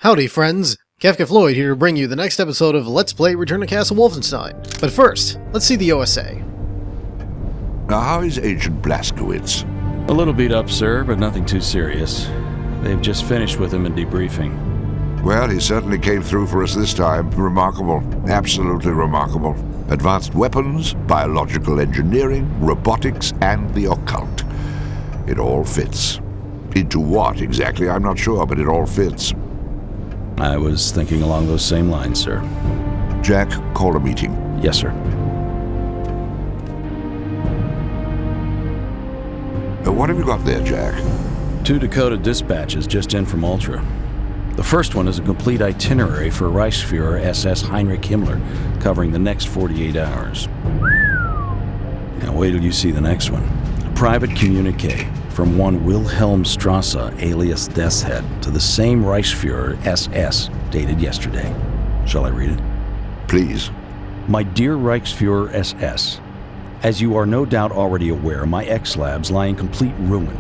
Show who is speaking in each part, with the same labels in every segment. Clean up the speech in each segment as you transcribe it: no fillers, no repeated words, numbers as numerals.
Speaker 1: Howdy friends, Kafka Floyd here to bring you the next episode of Let's Play Return to Castle Wolfenstein. But first, let's see the OSA.
Speaker 2: Now, how is Agent Blazkowicz?
Speaker 3: A little beat up, sir, but nothing too serious. They've just finished with him in debriefing.
Speaker 2: Well, he certainly came through for us this time. Remarkable. Absolutely remarkable. Advanced weapons, biological engineering, robotics, and the occult. It all fits. Into what exactly, I'm not sure, but it all fits.
Speaker 3: I was thinking along those same lines, sir.
Speaker 2: Jack, call a meeting.
Speaker 3: Yes, sir.
Speaker 2: What have you got there, Jack?
Speaker 3: 2 Dakota dispatches just in from Ultra. The first one is a complete itinerary for Reichsfuhrer SS Heinrich Himmler, covering the next 48 hours. Now wait till you see the next one. A private communique from one Wilhelm Strasse, alias Deathshead, to the same Reichsfuhrer SS, dated yesterday. Shall I read it?
Speaker 2: Please.
Speaker 3: My dear Reichsfuhrer SS, as you are no doubt already aware, my X-Labs lie in complete ruin.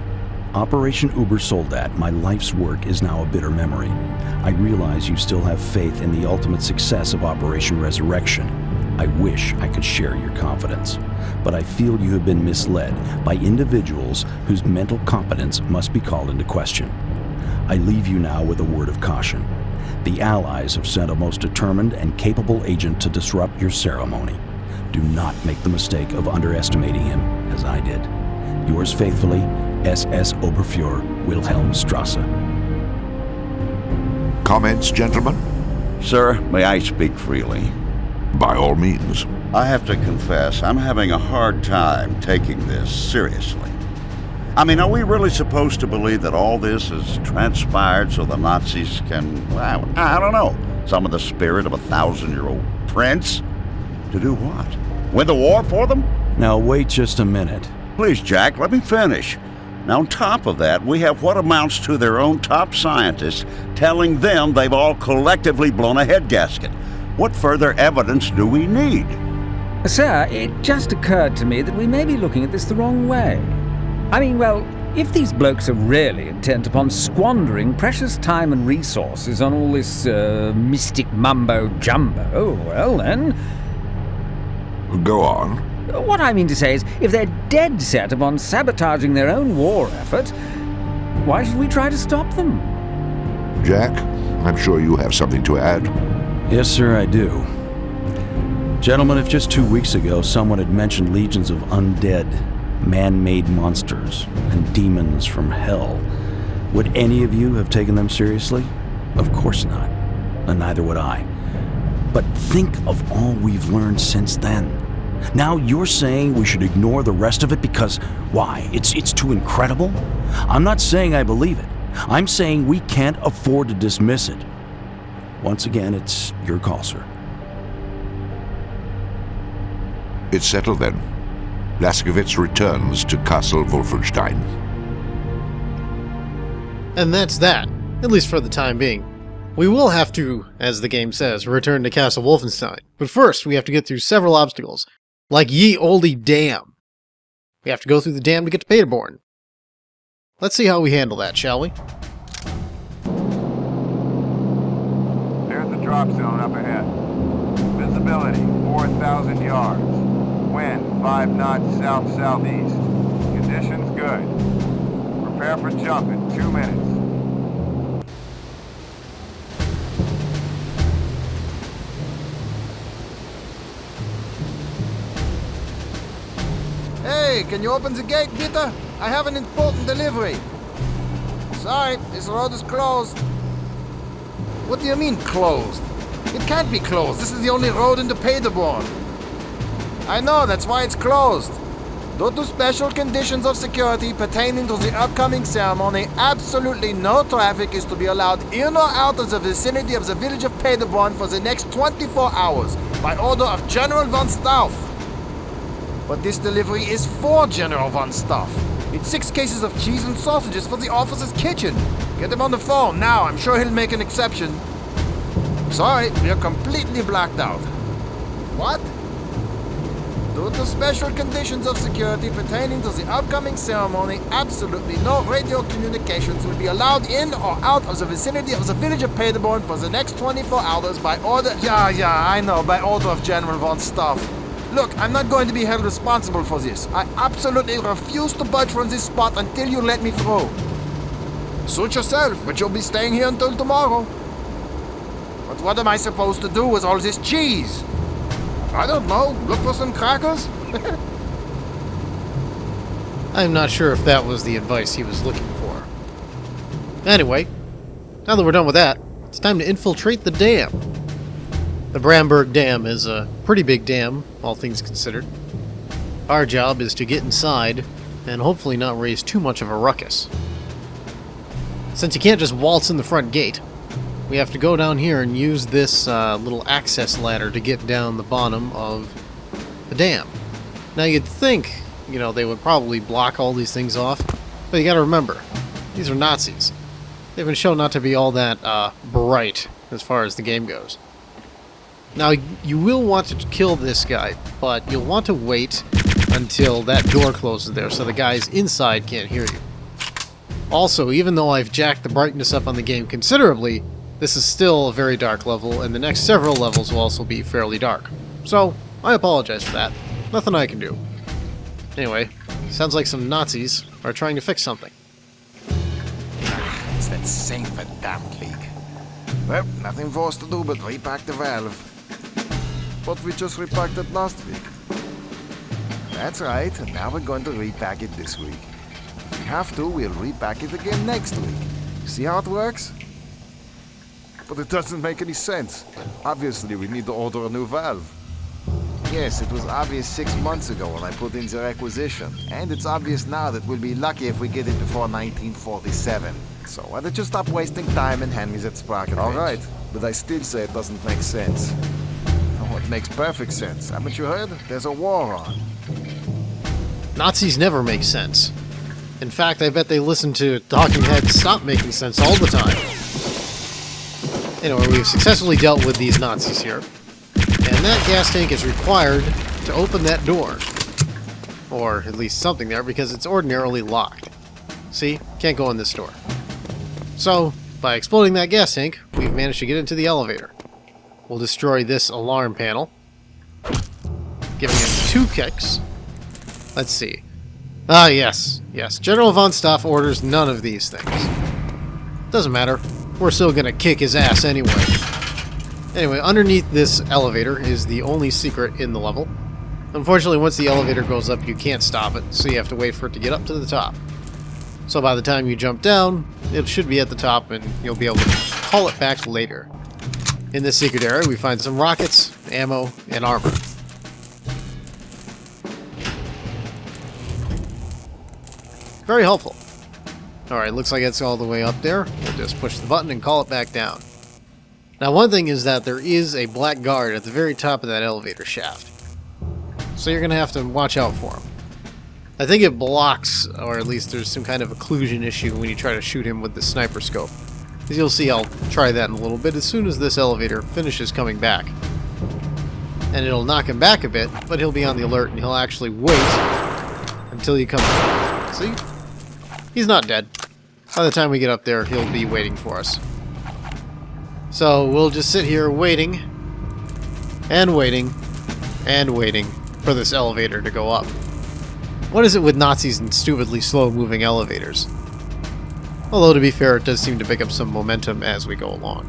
Speaker 3: Operation Ubersoldat, my life's work, is now a bitter memory. I realize you still have faith in the ultimate success of Operation Resurrection. I wish I could share your confidence, but I feel you have been misled by individuals whose mental competence must be called into question. I leave you now with a word of caution. The Allies have sent a most determined and capable agent to disrupt your ceremony. Do not make the mistake of underestimating him, as I did. Yours faithfully, SS Oberfuhrer Wilhelm Strasse.
Speaker 2: Comments, gentlemen?
Speaker 4: Sir, may I speak freely?
Speaker 2: By all means.
Speaker 4: I have to confess, I'm having a hard time taking this seriously. I mean, are we really supposed to believe that all this has transpired so the Nazis can, well, I don't know, summon the spirit of a 1,000-year-old prince? To do what? Win the war for them?
Speaker 3: Now wait just a minute.
Speaker 4: Please, Jack, let me finish. Now, on top of that, we have what amounts to their own top scientists telling them they've all collectively blown a head gasket. What further evidence do we need?
Speaker 5: Sir, it just occurred to me that we may be looking at this the wrong way. I mean, well, if these blokes are really intent upon squandering precious time and resources on all this mystic mumbo-jumbo, well then...
Speaker 2: Go on.
Speaker 5: What I mean to say is, if they're dead set upon sabotaging their own war effort, why should we try to stop them?
Speaker 2: Jack, I'm sure you have something to add.
Speaker 3: Yes, sir, I do. Gentlemen, if just 2 weeks ago someone had mentioned legions of undead, man-made monsters, and demons from hell, would any of you have taken them seriously? Of course not. And neither would I. But think of all we've learned since then. Now you're saying we should ignore the rest of it because, why, it's too incredible? I'm not saying I believe it. I'm saying we can't afford to dismiss it. Once again, it's your call, sir.
Speaker 2: It's settled then. Blazkowicz returns to Castle Wolfenstein.
Speaker 1: And that's that, at least for the time being. We will have to, as the game says, return to Castle Wolfenstein. But first, we have to get through several obstacles. Like ye olde dam. We have to go through the dam to get to Paderborn. Let's see how we handle that, shall we?
Speaker 6: There's the drop zone up ahead. Visibility 4,000 yards. Wind 5 knots south-southeast. Conditions good. Prepare for jump in 2 minutes.
Speaker 7: Hey, can you open the gate, bitte? I have an important delivery. Sorry, this road is closed. What do you mean, closed? It can't be closed. This is the only road into Paderborn. I know, that's why it's closed. Due to special conditions of security pertaining to the upcoming ceremony, absolutely no traffic is to be allowed in or out of the vicinity of the village of Paderborn for the next 24 hours, by order of General von Stauff. But this delivery is for General von Stauff. It's 6 cases of cheese and sausages for the officer's kitchen. Get him on the phone now. I'm sure he'll make an exception. Sorry, we're completely blacked out. What? Due to special conditions of security pertaining to the upcoming ceremony, absolutely no radio communications will be allowed in or out of the vicinity of the village of Paderborn for the next 24 hours by order... Yeah, I know, by order of General von Staff. Look, I'm not going to be held responsible for this. I absolutely refuse to budge from this spot until you let me through. Suit yourself, but you'll be staying here until tomorrow. But what am I supposed to do with all this cheese? I don't know. Look for some crackers?
Speaker 1: I'm not sure if that was the advice he was looking for. Anyway, now that we're done with that, it's time to infiltrate the dam. The Bramberg Dam is a pretty big dam, all things considered. Our job is to get inside and hopefully not raise too much of a ruckus. Since you can't just waltz in the front gate, we have to go down here and use this little access ladder to get down the bottom of the dam. Now you'd think, they would probably block all these things off, but you gotta remember, these are Nazis. They've been shown not to be all that bright as far as the game goes. Now, you will want to kill this guy, but you'll want to wait until that door closes there so the guys inside can't hear you. Also, even though I've jacked the brightness up on the game considerably, this is still a very dark level, and the next several levels will also be fairly dark. So, I apologize for that. Nothing I can do. Anyway, sounds like some Nazis are trying to fix something.
Speaker 7: It's that same damn leak. Well, nothing for us to do but repack the valve. But we just repacked it last week. That's right, and now we're going to repack it this week. If we have to, we'll repack it again next week. See how it works? But it doesn't make any sense. Obviously, we need to order a new valve. Yes, it was obvious 6 months ago when I put in the requisition. And it's obvious now that we'll be lucky if we get it before 1947. So why don't you stop wasting time and hand me that sprocket? All right, but I still say it doesn't make sense. Oh, it makes perfect sense. Haven't you heard? There's a war on.
Speaker 1: Nazis never make sense. In fact, I bet they listen to talking heads stop making sense all the time. Anyway, we've successfully dealt with these Nazis here. And that gas tank is required to open that door. Or at least something there, because it's ordinarily locked. See? Can't go in this door. So, by exploding that gas tank, we've managed to get into the elevator. We'll destroy this alarm panel, giving it 2 kicks. Let's see. Ah, yes. General von Staff orders none of these things. Doesn't matter. We're still gonna kick his ass anyway. Anyway, underneath this elevator is the only secret in the level. Unfortunately, once the elevator goes up, you can't stop it, so you have to wait for it to get up to the top. So by the time you jump down, it should be at the top, and you'll be able to call it back later. In this secret area, we find some rockets, ammo, and armor. Very helpful. Alright, looks like it's all the way up there. We'll just push the button and call it back down. Now, one thing is that there is a black guard at the very top of that elevator shaft. So you're going to have to watch out for him. I think it blocks, or at least there's some kind of occlusion issue when you try to shoot him with the sniper scope. As you'll see, I'll try that in a little bit as soon as this elevator finishes coming back. And it'll knock him back a bit, but he'll be on the alert and he'll actually wait until you come back. See? He's not dead. By the time we get up there, he'll be waiting for us. So we'll just sit here waiting, and waiting, and waiting for this elevator to go up. What is it with Nazis and stupidly slow-moving elevators? Although, to be fair, it does seem to pick up some momentum as we go along.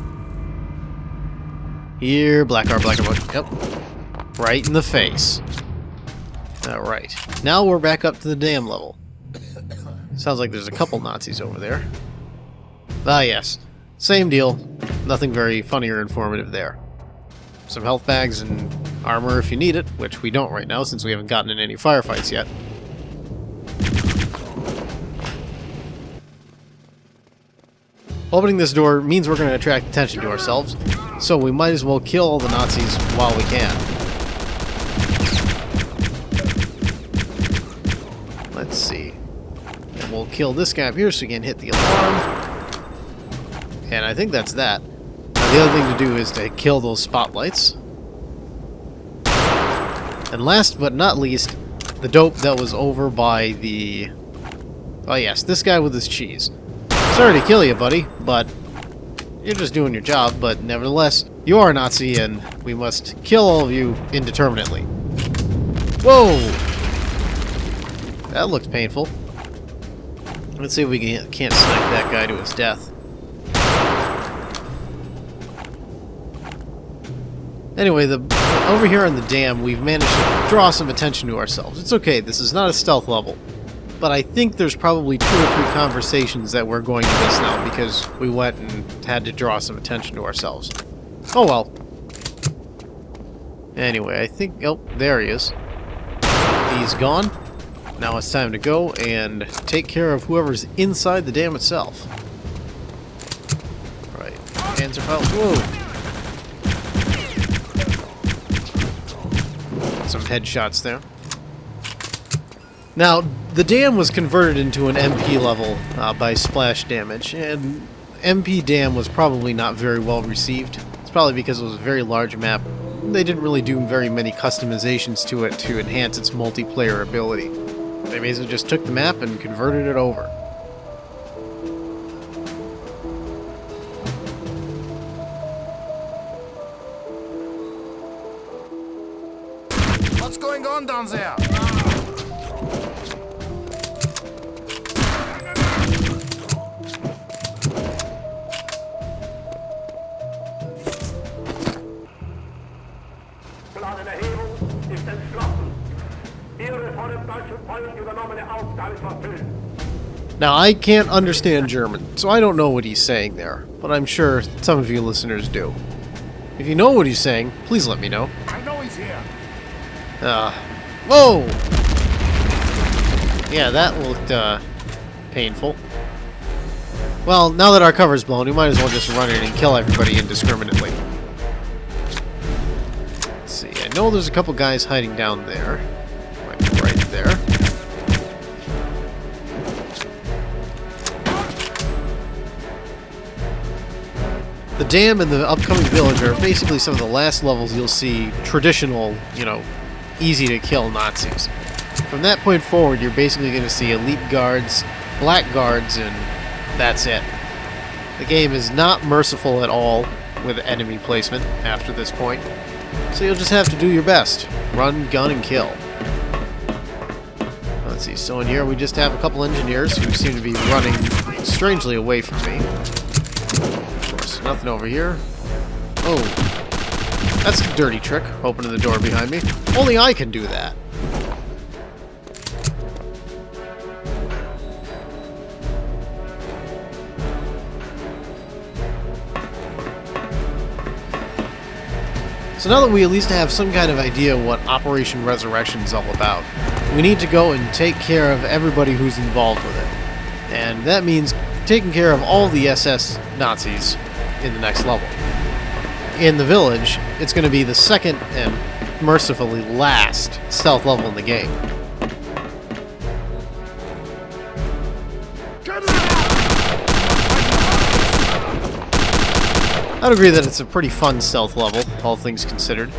Speaker 1: Here, black car. Yep. Right in the face. Alright. Now we're back up to the dam level. Sounds like there's a couple Nazis over there. Ah, yes. Same deal. Nothing very funny or informative there. Some health bags and armor if you need it, which we don't right now since we haven't gotten in any firefights yet. Opening this door means we're going to attract attention to ourselves, so we might as well kill all the Nazis while we can. Let's see. And we'll kill this guy up here so we can hit the alarm. And I think that's that. Now, the other thing to do is to kill those spotlights. And last but not least, the dope that was over by the... Oh yes, this guy with his cheese. Sorry to kill you, buddy, but you're just doing your job, but nevertheless, you are a Nazi, and we must kill all of you indeterminately. Whoa! That looked painful. Let's see if we can't snipe that guy to his death. Anyway, over here on the dam, we've managed to draw some attention to ourselves. It's okay, this is not a stealth level. But I think there's probably 2 or 3 conversations that we're going to miss now because we went and had to draw some attention to ourselves. Oh well. Anyway, I think... Oh, there he is. He's gone. Now it's time to go and take care of whoever's inside the dam itself. Right. Hands are out. Whoa! Some headshots there. Now, the dam was converted into an MP level by splash damage, and MP dam was probably not very well received. It's probably because it was a very large map. They didn't really do very many customizations to it to enhance its multiplayer ability. They basically just took the map and converted it over.
Speaker 7: What's going on down there?
Speaker 8: Plan der Erhebung ist entschlossen. Ihre von dem deutschen Volk übernommene Aufgabe ist erfüllt.
Speaker 1: Now, I can't understand German, so I don't know what he's saying there, but I'm sure some of you listeners do. If you know what he's saying, please let me know.
Speaker 7: I know he's here.
Speaker 1: Whoa! Yeah, that looked, painful. Well, now that our cover's blown, we might as well just run in and kill everybody indiscriminately. Let's see, I know there's a couple guys hiding down there. Might be right there. The dam and the upcoming village are basically some of the last levels you'll see traditional, you know, easy to kill Nazis. From that point forward, you're basically going to see elite guards, black guards, and that's it. The game is not merciful at all with enemy placement after this point, so you'll just have to do your best. Run, gun, and kill. Let's see, so in here we just have a couple engineers who seem to be running strangely away from me. Of course, nothing over here. Oh, that's a dirty trick, opening the door behind me. Only I can do that. So now that we at least have some kind of idea what Operation Resurrection is all about, we need to go and take care of everybody who's involved with it. And that means taking care of all the SS Nazis in the next level. In the village, it's going to be the second and mercifully last stealth level in the game. I'd agree that it's a pretty fun stealth level, all things considered.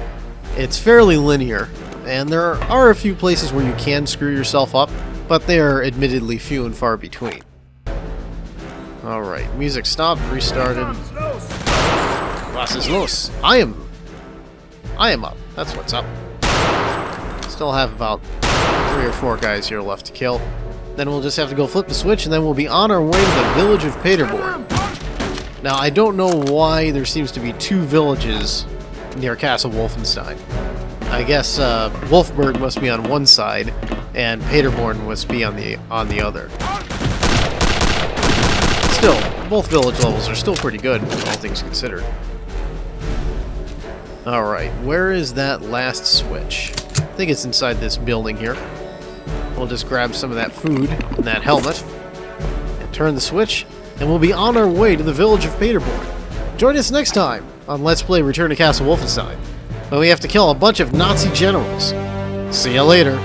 Speaker 1: It's fairly linear, and there are a few places where you can screw yourself up, but they are admittedly few and far between. Alright, music stopped, restarted. Was ist los? I am up. That's what's up. Still have about 3 or 4 guys here left to kill. Then we'll just have to go flip the switch, and then we'll be on our way to the village of Paderborn. Now, I don't know why there seems to be 2 villages near Castle Wolfenstein. I guess Wolfburg must be on one side, and Paderborn must be on the other. Still, both village levels are still pretty good, all things considered. Alright, where is that last switch? I think it's inside this building here. We'll just grab some of that food and that helmet, and turn the switch, and we'll be on our way to the village of Paderborn. Join us next time on Let's Play Return to Castle Wolfenstein, when we have to kill a bunch of Nazi generals. See ya later.